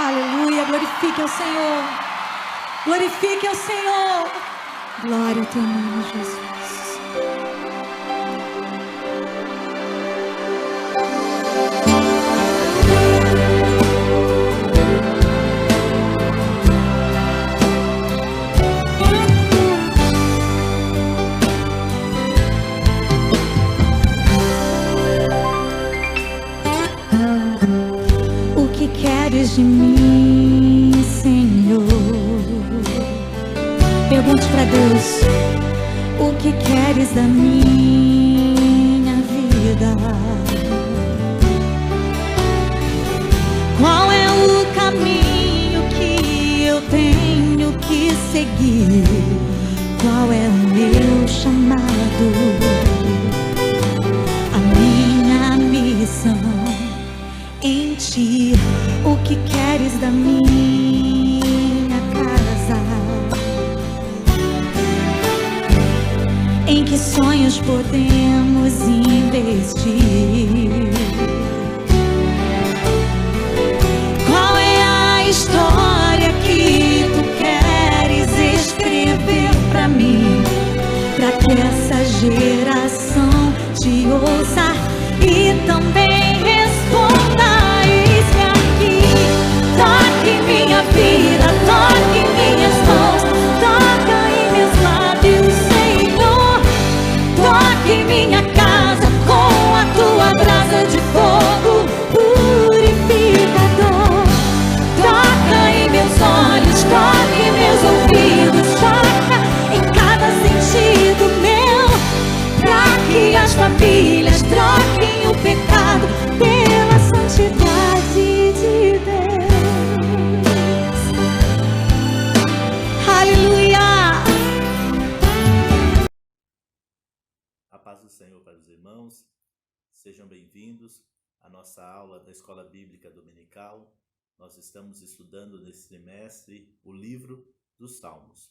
Aleluia, glorifique ao Senhor. Glorifique ao Senhor. Glória ao teu nome, Jesus. O que queres de mim, Senhor? Pergunte para Deus: o que queres da minha vida? Qual é o caminho que eu tenho que seguir? Qual é o meu chamado? A minha missão em ti. O que queres da minha casa? Em que sonhos podemos investir? Qual é a história que tu queres escrever pra mim? Pra que essa geração te ouça e também responda: eis-me aqui. Toque minha vida, toque minhas mãos, toca em meus lábios, Senhor. Toque minha casa com a tua brasa de fogo purificador. Toca em meus olhos, toque em meus ouvidos, toca em cada sentido meu, pra que as famílias troquem o pecado pela santidade de Deus. Aleluia! A paz do Senhor para os irmãos, sejam bem-vindos à nossa aula da Escola Bíblica Dominical. Nós estamos estudando nesse trimestre o livro dos Salmos.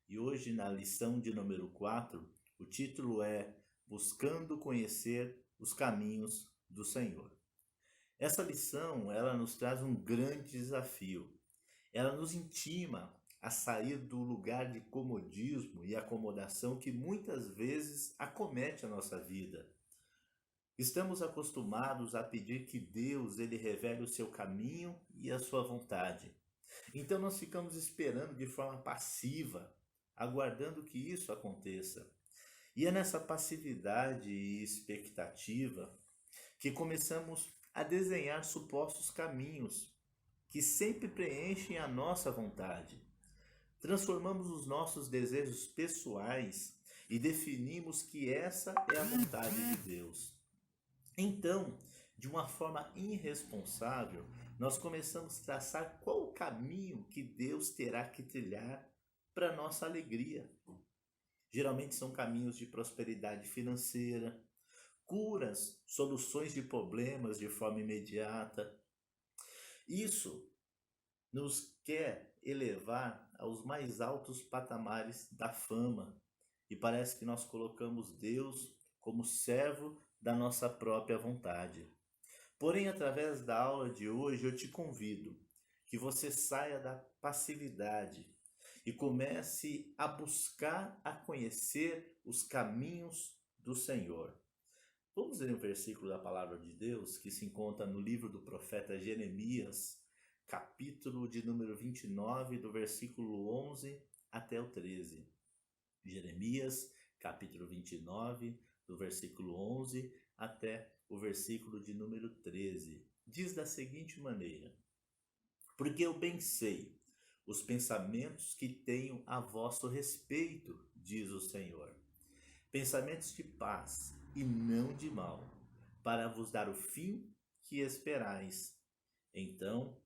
E hoje, na lição de número 4, o título é Buscando Conhecer os Caminhos do Senhor. Essa lição, ela nos traz um grande desafio. Ela nos intima a sair do lugar de comodismo e acomodação que muitas vezes acomete a nossa vida. Estamos acostumados a pedir que Deus ele revele o seu caminho e a sua vontade. Então nós ficamos esperando de forma passiva, aguardando que isso aconteça. E é nessa passividade e expectativa que começamos a desenhar supostos caminhos que sempre preenchem a nossa vontade. Transformamos os nossos desejos pessoais e definimos que essa é a vontade de Deus. Então, de uma forma irresponsável, nós começamos a traçar qual o caminho que Deus terá que trilhar para nossa alegria. Geralmente são caminhos de prosperidade financeira, curas, soluções de problemas de forma imediata. Isso nos quer elevar aos mais altos patamares da fama e parece que nós colocamos Deus como servo da nossa própria vontade. Porém, através da aula de hoje, eu te convido que você saia da passividade e comece a buscar a conhecer os caminhos do Senhor. Vamos ler um versículo da palavra de Deus que se encontra no livro do profeta Jeremias, capítulo de número 29, do versículo 11 até o 13. Jeremias, capítulo 29, do versículo 11 até o versículo de número 13. Diz da seguinte maneira: porque eu bem sei os pensamentos que tenho a vosso respeito, diz o Senhor. Pensamentos de paz e não de mal, para vos dar o fim que esperais. Então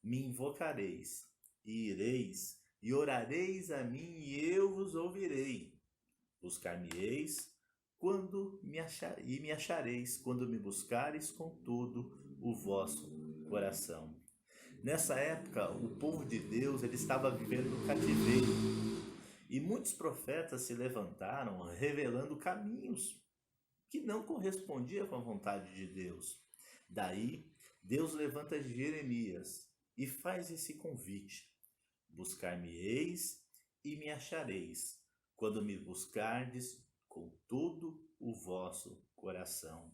me invocareis, e ireis, e orareis a mim, e eu vos ouvirei. Buscar-me-eis e me achareis, quando me buscareis com todo o vosso coração. Nessa época, o povo de Deus ele estava vivendo no cativeiro. E muitos profetas se levantaram revelando caminhos que não correspondiam com a vontade de Deus. Daí, Deus levanta Jeremias e faz esse convite: buscar-me-eis e me achareis, quando me buscardes com todo o vosso coração.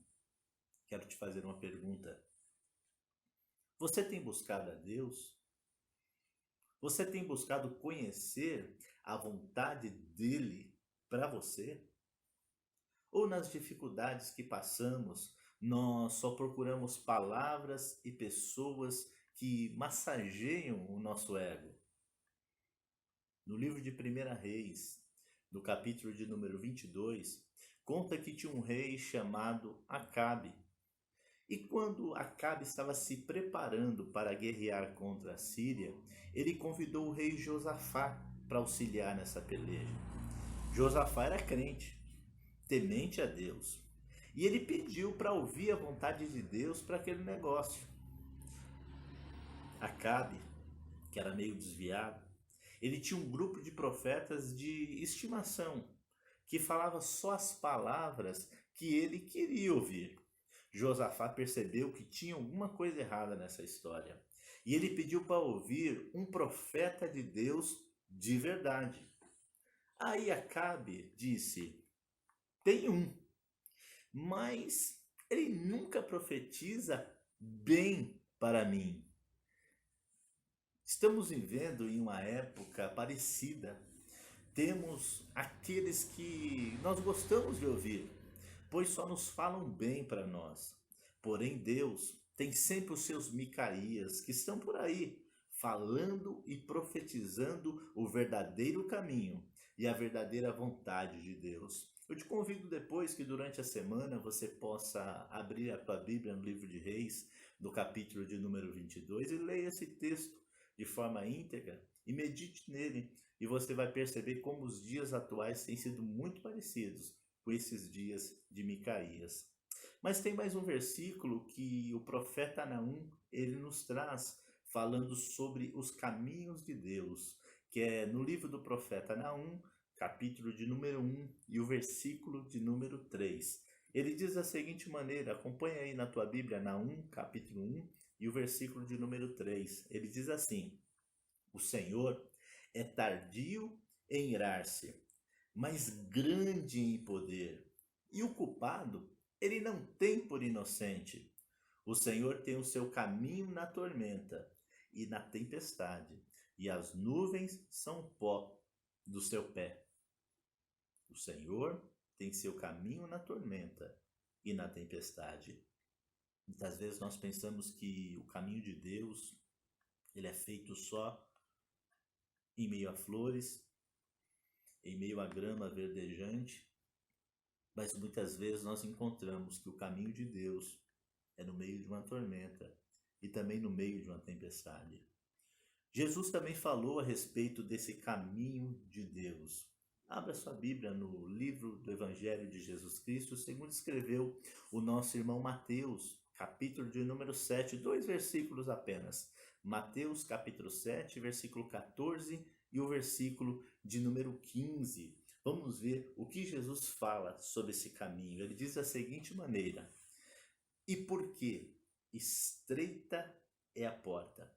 Quero te fazer uma pergunta. Você tem buscado a Deus? Você tem buscado conhecer a vontade dele para você? Ou nas dificuldades que passamos, nós só procuramos palavras e pessoas que massageiam o nosso ego? No livro de 1 Reis, no capítulo de número 22, conta que tinha um rei chamado Acabe. E quando Acabe estava se preparando para guerrear contra a Síria, ele convidou o rei Josafá para auxiliar nessa peleja. Josafá era crente, temente a Deus, e ele pediu para ouvir a vontade de Deus para aquele negócio. Acabe, que era meio desviado, ele tinha um grupo de profetas de estimação, que falava só as palavras que ele queria ouvir. Josafá percebeu que tinha alguma coisa errada nessa história, e ele pediu para ouvir um profeta de Deus de verdade. Aí Acabe disse: tem um, mas ele nunca profetiza bem para mim. Estamos vivendo em uma época parecida. Temos aqueles que nós gostamos de ouvir, pois só nos falam bem para nós. Porém, Deus tem sempre os seus Micaías que estão por aí, falando e profetizando o verdadeiro caminho e a verdadeira vontade de Deus. Eu te convido depois que durante a semana você possa abrir a tua Bíblia no livro de Reis, no capítulo de número 22, e leia esse texto de forma íntegra e medite nele, e você vai perceber como os dias atuais têm sido muito parecidos com esses dias de Micaías. Mas tem mais um versículo que o profeta Naum ele nos traz falando sobre os caminhos de Deus, que é no livro do profeta Naum, capítulo de número 1 e o versículo de número 3. Ele diz da seguinte maneira, acompanha aí na tua Bíblia Naum, capítulo 1 e o versículo de número 3. Ele diz assim: o Senhor é tardio em irar-se, mas grande em poder, e o culpado ele não tem por inocente. O Senhor tem o seu caminho na tormenta e na tempestade, e as nuvens são pó do seu pé. O Senhor tem seu caminho na tormenta e na tempestade. Muitas vezes nós pensamos que o caminho de Deus ele é feito só em meio a flores, em meio a grama verdejante, mas muitas vezes nós encontramos que o caminho de Deus é no meio de uma tormenta e também no meio de uma tempestade. Jesus também falou a respeito desse caminho de Deus. Abra sua Bíblia no livro do Evangelho de Jesus Cristo, segundo escreveu o nosso irmão Mateus, capítulo de número 7, 2 versículos apenas. Mateus, capítulo 7, versículo 14 e o versículo de número 15. Vamos ver o que Jesus fala sobre esse caminho. Ele diz da seguinte maneira: e porque estreita é a porta,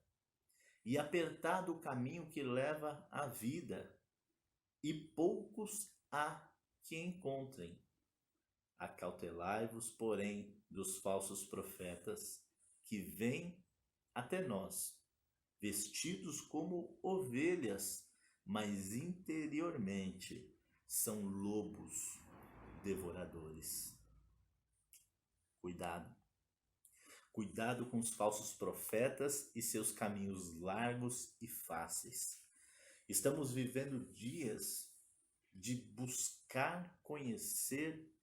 e apertado o caminho que leva à vida, e poucos há que encontrem. Acautelai-vos, porém, dos falsos profetas, que vêm até nós, vestidos como ovelhas, mas interiormente são lobos devoradores. Cuidado. Cuidado com os falsos profetas e seus caminhos largos e fáceis. Estamos vivendo dias de buscar conhecer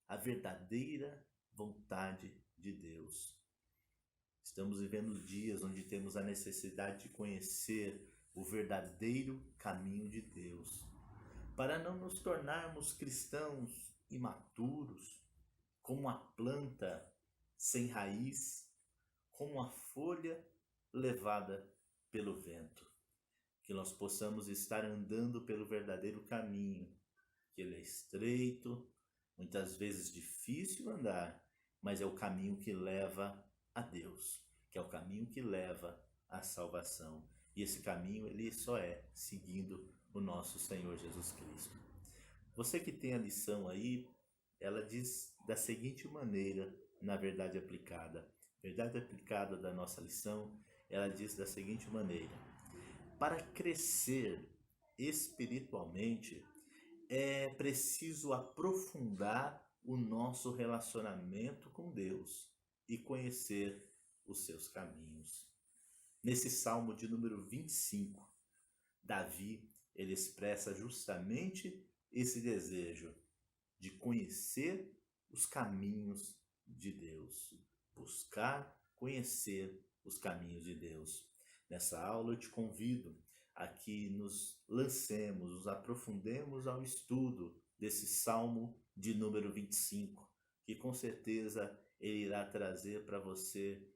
a verdadeira vontade de Deus. Estamos vivendo dias onde temos a necessidade de conhecer o verdadeiro caminho de Deus, para não nos tornarmos cristãos imaturos, como a planta sem raiz, como a folha levada pelo vento. Que nós possamos estar andando pelo verdadeiro caminho, que ele é estreito, muitas vezes difícil andar, mas é o caminho que leva a Deus. que é o caminho que leva à salvação. E esse caminho ele só é seguindo o nosso Senhor Jesus Cristo. Você que tem a lição aí, ela diz da seguinte maneira, na verdade aplicada. Verdade aplicada da nossa lição, ela diz da seguinte maneira: para crescer espiritualmente, é preciso aprofundar o nosso relacionamento com Deus e conhecer os seus caminhos. Nesse Salmo de número 25, Davi, ele expressa justamente esse desejo de conhecer os caminhos de Deus, buscar conhecer os caminhos de Deus. Nessa aula eu te convido a que nos lancemos, nos aprofundemos ao estudo desse Salmo de número 25, que com certeza ele irá trazer para você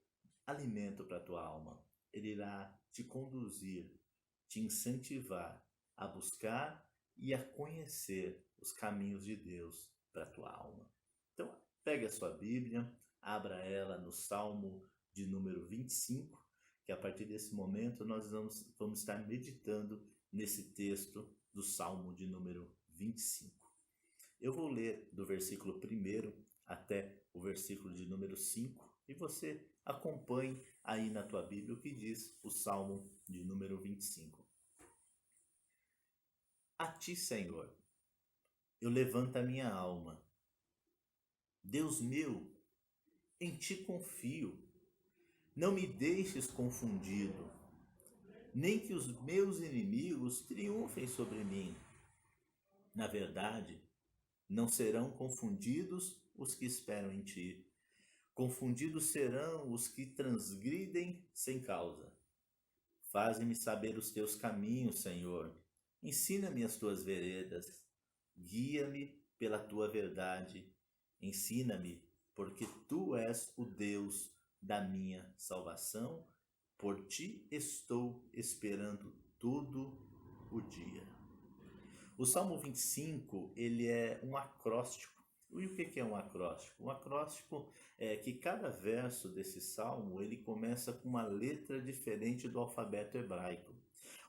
alimento para a tua alma. Ele irá te conduzir, te incentivar a buscar e a conhecer os caminhos de Deus para a tua alma. Então, pegue a sua Bíblia, abra ela no Salmo de número 25, que a partir desse momento nós vamos estar meditando nesse texto do Salmo de número 25. Eu vou ler do versículo 1 até o versículo de número 5 e você acompanhe aí na tua Bíblia o que diz o Salmo de número 25. A ti, Senhor, eu levanto a minha alma. Deus meu, em ti confio. Não me deixes confundido, nem que os meus inimigos triunfem sobre mim. Na verdade, não serão confundidos os que esperam em ti. Confundidos serão os que transgridem sem causa. Faze-me saber os teus caminhos, Senhor. Ensina-me as tuas veredas. Guia-me pela tua verdade. Ensina-me, porque tu és o Deus da minha salvação. Por ti estou esperando todo o dia. O Salmo 25, ele é um acróstico. E o que é um acróstico? Um acróstico é que cada verso desse salmo, ele começa com uma letra diferente do alfabeto hebraico.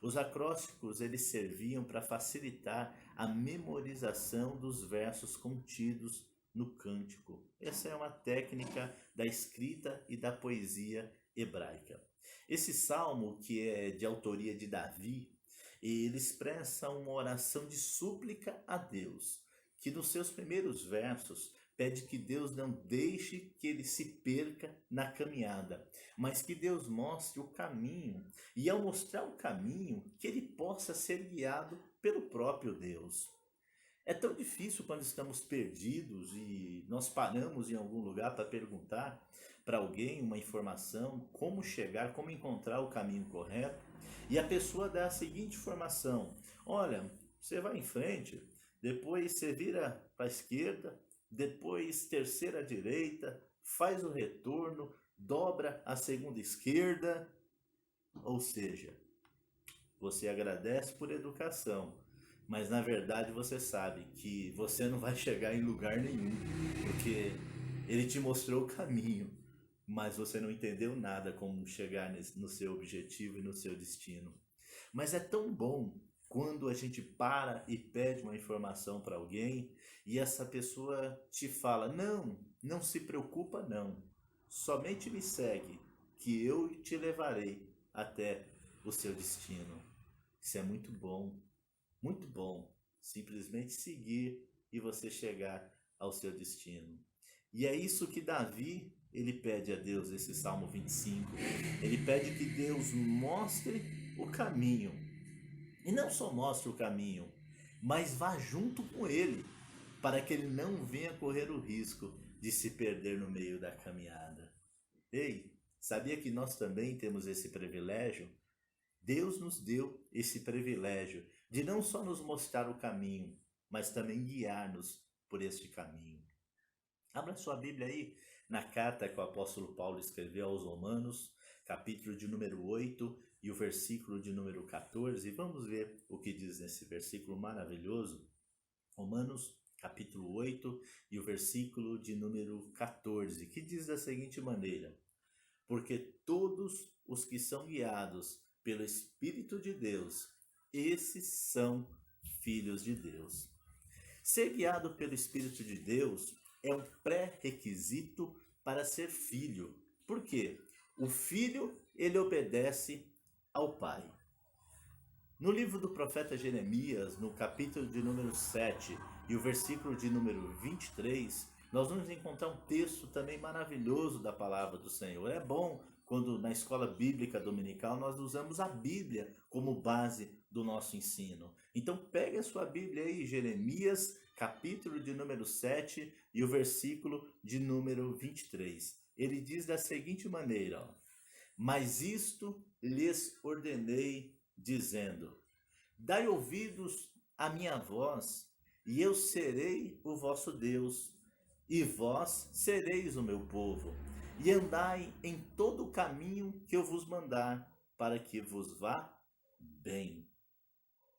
Os acrósticos, eles serviam para facilitar a memorização dos versos contidos no cântico. Essa é uma técnica da escrita e da poesia hebraica. Esse salmo, que é de autoria de Davi, ele expressa uma oração de súplica a Deus, que nos seus primeiros versos pede que Deus não deixe que ele se perca na caminhada, mas que Deus mostre o caminho, e ao mostrar o caminho, que ele possa ser guiado pelo próprio Deus. É tão difícil quando estamos perdidos e nós paramos em algum lugar para perguntar para alguém uma informação, como chegar, como encontrar o caminho correto, e a pessoa dá a seguinte informação: olha, você vai em frente, depois você vira para a esquerda, depois terceira à direita, faz o retorno, dobra a segunda esquerda. Ou seja, você agradece por educação, mas na verdade você sabe que você não vai chegar em lugar nenhum, porque ele te mostrou o caminho, mas você não entendeu nada como chegar no seu objetivo e no seu destino. Mas é tão bom quando a gente para e pede uma informação para alguém e essa pessoa te fala: não se preocupa não, somente me segue que eu te levarei até o seu destino. Isso é muito bom, simplesmente seguir e você chegar ao seu destino. E é isso que Davi, ele pede a Deus nesse Salmo 25. Ele pede que Deus mostre o caminho. E não só mostre o caminho, mas vá junto com ele, para que ele não venha correr o risco de se perder no meio da caminhada. Ei, sabia que nós também temos esse privilégio? Deus nos deu esse privilégio de não só nos mostrar o caminho, mas também guiar-nos por este caminho. Abra sua Bíblia aí na carta que o apóstolo Paulo escreveu aos Romanos, capítulo de número 8 e o versículo de número 14. E vamos ver o que diz nesse versículo maravilhoso. Romanos, capítulo 8 e o versículo de número 14, que diz da seguinte maneira: porque todos os que são guiados pelo Espírito de Deus, esses são filhos de Deus. Ser guiado pelo Espírito de Deus é um pré-requisito para ser filho. Por quê? O filho, ele obedece ao pai. No livro do profeta Jeremias, no capítulo de número 7 e o versículo de número 23, nós vamos encontrar um texto também maravilhoso da palavra do Senhor. É bom quando na escola bíblica dominical nós usamos a Bíblia como base do nosso ensino. Então pegue a sua Bíblia aí, Jeremias, capítulo de número 7 e o versículo de número 23. Ele diz da seguinte maneira, ó, mas isto lhes ordenei, dizendo, dai ouvidos à minha voz, e eu serei o vosso Deus, e vós sereis o meu povo, e andai em todo o caminho que eu vos mandar, para que vos vá bem.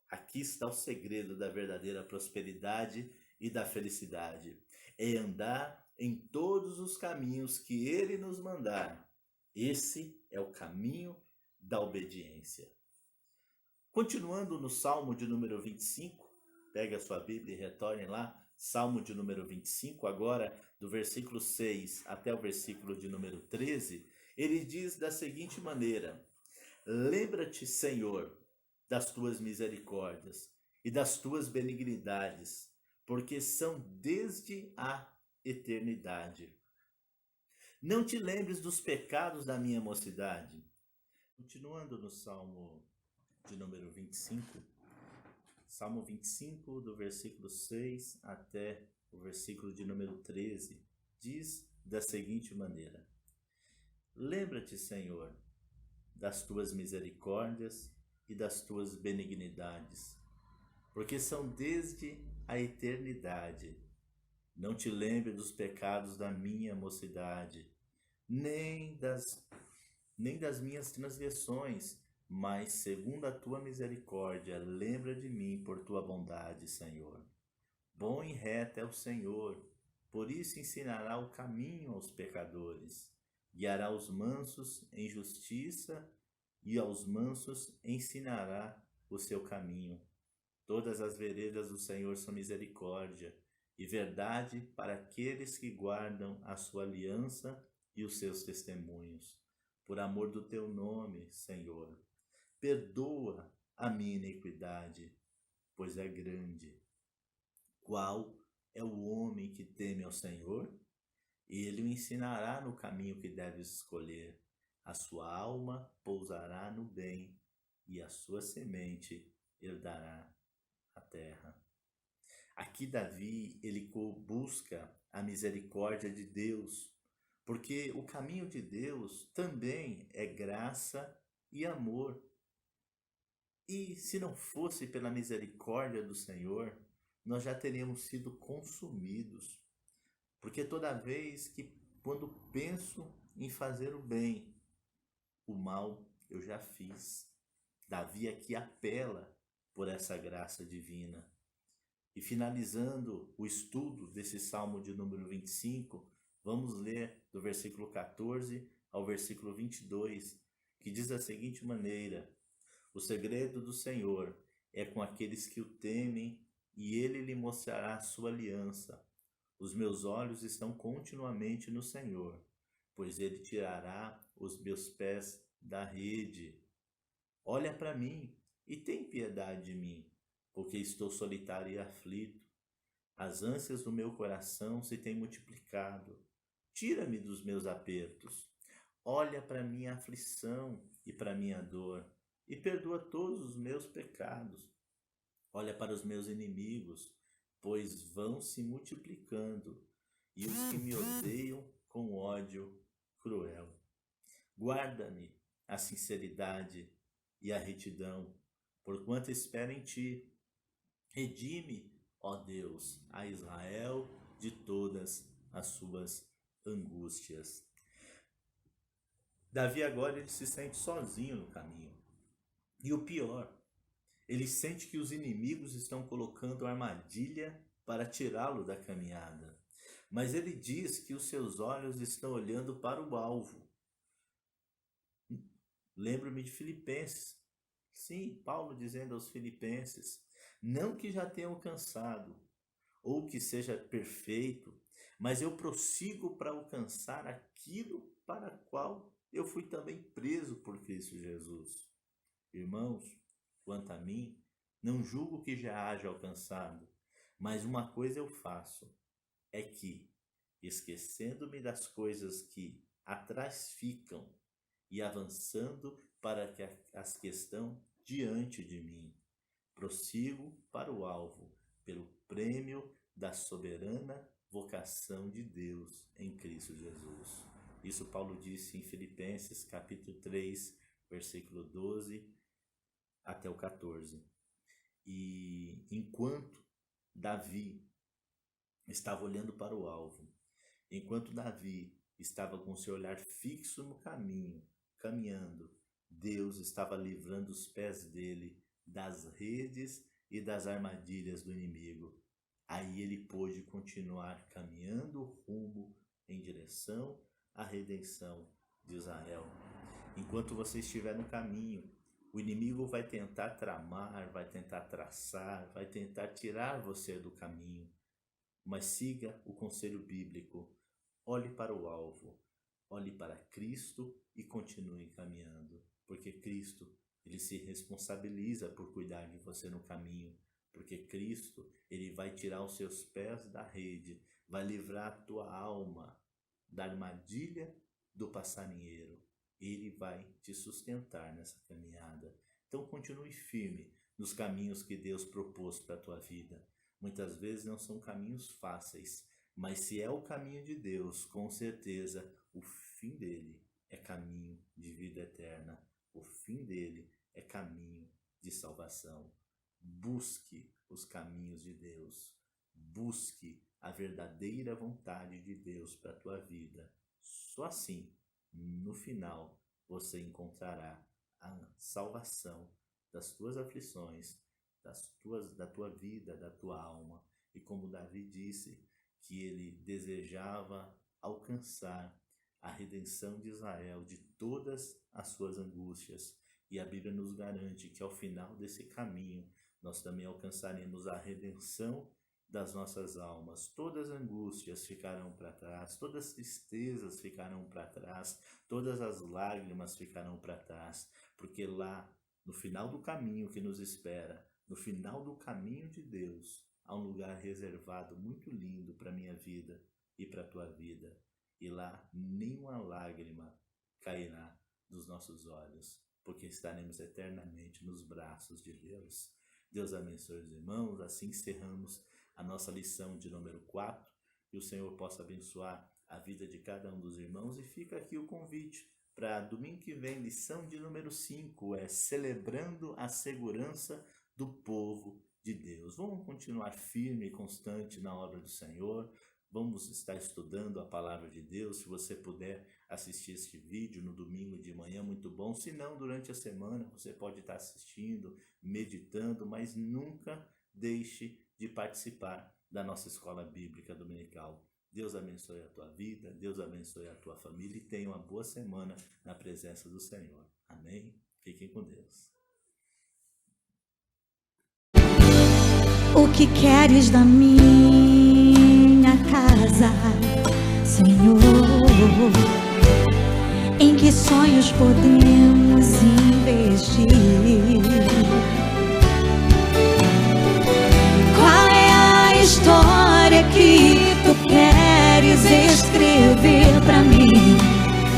Aqui está o segredo da verdadeira prosperidade e da felicidade. É andar em todos os caminhos que ele nos mandar. Esse é o caminho da obediência. Continuando no Salmo de número 25, pegue a sua Bíblia e retorne lá, Salmo de número 25, agora do versículo 6 até o versículo de número 13, ele diz da seguinte maneira, lembra-te, Senhor, das tuas misericórdias e das tuas benignidades, porque são desde a eternidade. Não te lembres dos pecados da minha mocidade. Continuando no Salmo de número 25, Salmo 25, do versículo 6 até o versículo de número 13, diz da seguinte maneira, lembra-te, Senhor, das tuas misericórdias e das tuas benignidades, porque são desde a eternidade. Não te lembre dos pecados da minha mocidade, nem das minhas transgressões, mas segundo a tua misericórdia, lembra de mim por tua bondade, Senhor. Bom e reto é o Senhor, por isso ensinará o caminho aos pecadores, guiará os mansos em justiça e aos mansos ensinará o seu caminho. Todas as veredas do Senhor são misericórdia e verdade para aqueles que guardam a sua aliança e os seus testemunhos. Por amor do teu nome, Senhor, perdoa a minha iniquidade, pois é grande. Qual é o homem que teme ao Senhor? Ele o ensinará no caminho que deves escolher. A sua alma pousará no bem, e a sua semente herdará a terra. Aqui Davi, ele busca a misericórdia de Deus, porque o caminho de Deus também é graça e amor. E se não fosse pela misericórdia do Senhor, nós já teríamos sido consumidos. Porque toda vez que, quando penso em fazer o bem, o mal eu já fiz. Davi aqui apela por essa graça divina. E finalizando o estudo desse Salmo de número 25, vamos ler do versículo 14 ao versículo 22, que diz da seguinte maneira, o segredo do Senhor é com aqueles que o temem, e ele lhe mostrará a sua aliança. Os meus olhos estão continuamente no Senhor, pois ele tirará os meus pés da rede. Olha para mim e tem piedade de mim, porque estou solitário e aflito. As ânsias do meu coração se têm multiplicado. Tira-me dos meus apertos. Olha para minha aflição e para minha dor, e perdoa todos os meus pecados. Olha para os meus inimigos, pois vão se multiplicando, e os que me odeiam com ódio cruel. Guarda-me a sinceridade e a retidão, porquanto espero em ti. Redime, ó Deus, a Israel de todas as suas angústias. Davi agora ele se sente sozinho no caminho. E o pior, ele sente que os inimigos estão colocando armadilha para tirá-lo da caminhada. Mas ele diz que os seus olhos estão olhando para o alvo. Lembro-me de Filipenses. Sim, Paulo dizendo aos Filipenses, não que já tenha alcançado, ou que seja perfeito, mas eu prossigo para alcançar aquilo para o qual eu fui também preso por Cristo Jesus. Irmãos, quanto a mim, não julgo que já haja alcançado, mas uma coisa eu faço, é que, esquecendo-me das coisas que atrás ficam e avançando para que as que estão diante de mim, prossigo para o alvo, pelo prêmio da soberana vocação de Deus em Cristo Jesus. Isso Paulo disse em Filipenses capítulo 3, versículo 12 até o 14. E enquanto Davi estava olhando para o alvo, enquanto Davi estava com seu olhar fixo no caminho, caminhando, Deus estava livrando os pés dele das redes e das armadilhas do inimigo. Aí ele pôde continuar caminhando rumo em direção à redenção de Israel. Enquanto você estiver no caminho, o inimigo vai tentar tramar, vai tentar traçar, vai tentar tirar você do caminho. Mas siga o conselho bíblico. Olhe para o alvo, olhe para Cristo e continue caminhando. Porque Cristo, ele se responsabiliza por cuidar de você no caminho. Porque Cristo, ele vai tirar os seus pés da rede, vai livrar a tua alma da armadilha do passarinheiro. Ele vai te sustentar nessa caminhada. Então continue firme nos caminhos que Deus propôs para a tua vida. Muitas vezes não são caminhos fáceis, mas se é o caminho de Deus, com certeza o fim dele é caminho de vida eterna. O fim dele é caminho de salvação. Busque os caminhos de Deus. Busque a verdadeira vontade de Deus para a tua vida. Só assim, no final, você encontrará a salvação das tuas aflições, da tua vida, da tua alma. E como Davi disse, que ele desejava alcançar a redenção de Israel de todas as suas angústias. E a Bíblia nos garante que ao final desse caminho, nós também alcançaremos a redenção das nossas almas. Todas as angústias ficarão para trás, todas as tristezas ficarão para trás, todas as lágrimas ficarão para trás, porque lá, no final do caminho que nos espera, no final do caminho de Deus, há um lugar reservado muito lindo para a minha vida e para a tua vida. E lá nenhuma lágrima cairá dos nossos olhos, porque estaremos eternamente nos braços de Deus. Deus abençoe os irmãos. Assim encerramos a nossa lição de número 4. Que o Senhor possa abençoar a vida de cada um dos irmãos. E fica aqui o convite para domingo que vem, lição de número 5, celebrando a segurança do povo de Deus. Vamos continuar firme e constante na obra do Senhor. Vamos estar estudando a palavra de Deus. Se você puder assistir este vídeo no domingo de manhã, muito bom. Se não, durante a semana você pode estar assistindo, meditando, mas nunca deixe de participar da nossa escola bíblica dominical. Deus abençoe a tua vida, Deus abençoe a tua família e tenha uma boa semana na presença do Senhor. Amém? Fiquem com Deus. O que queres da minha casa, Senhor? Em que sonhos podemos investir? Qual é a história que tu queres escrever pra mim?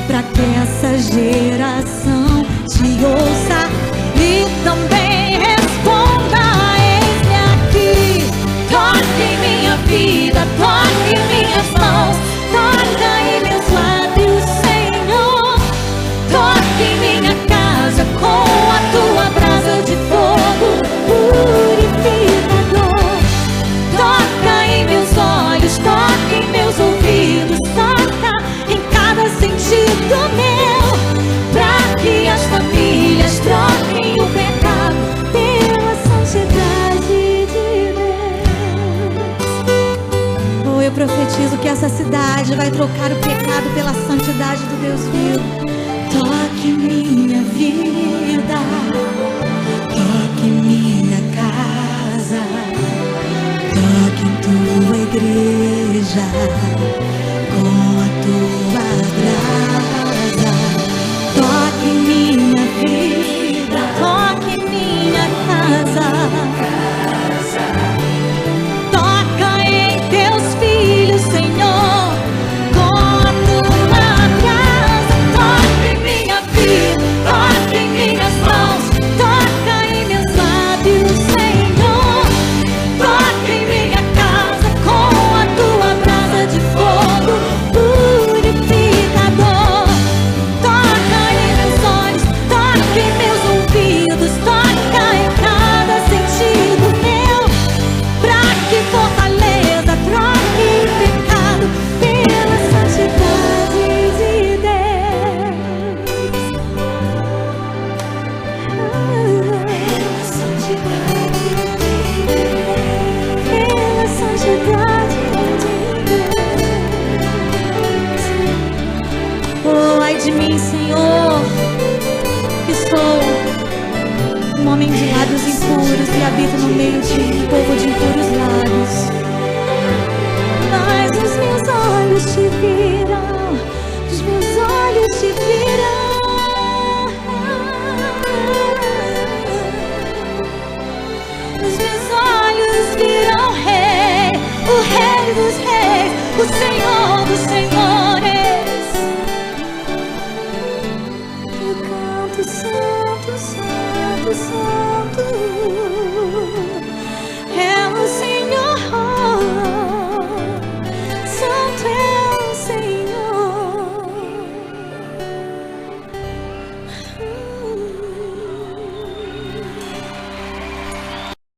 Pra que essa geração te ouça e também responda: eis-me aqui. Toque em minha vida, toque em minhas mãos, toca em meus lábios, Senhor. Toque em minha casa com a tua brasa de fogo purificador. Toca em meus olhos, toca em meus ouvidos, toca em cada sentido meu, pra que as famílias troquem o pecado pela santidade de Deus. Oh, eu profetizo que essa cidade vai trocar o pecado pela santidade do Deus vivo. Toque minha vida, toque minha casa, toque em tua igreja.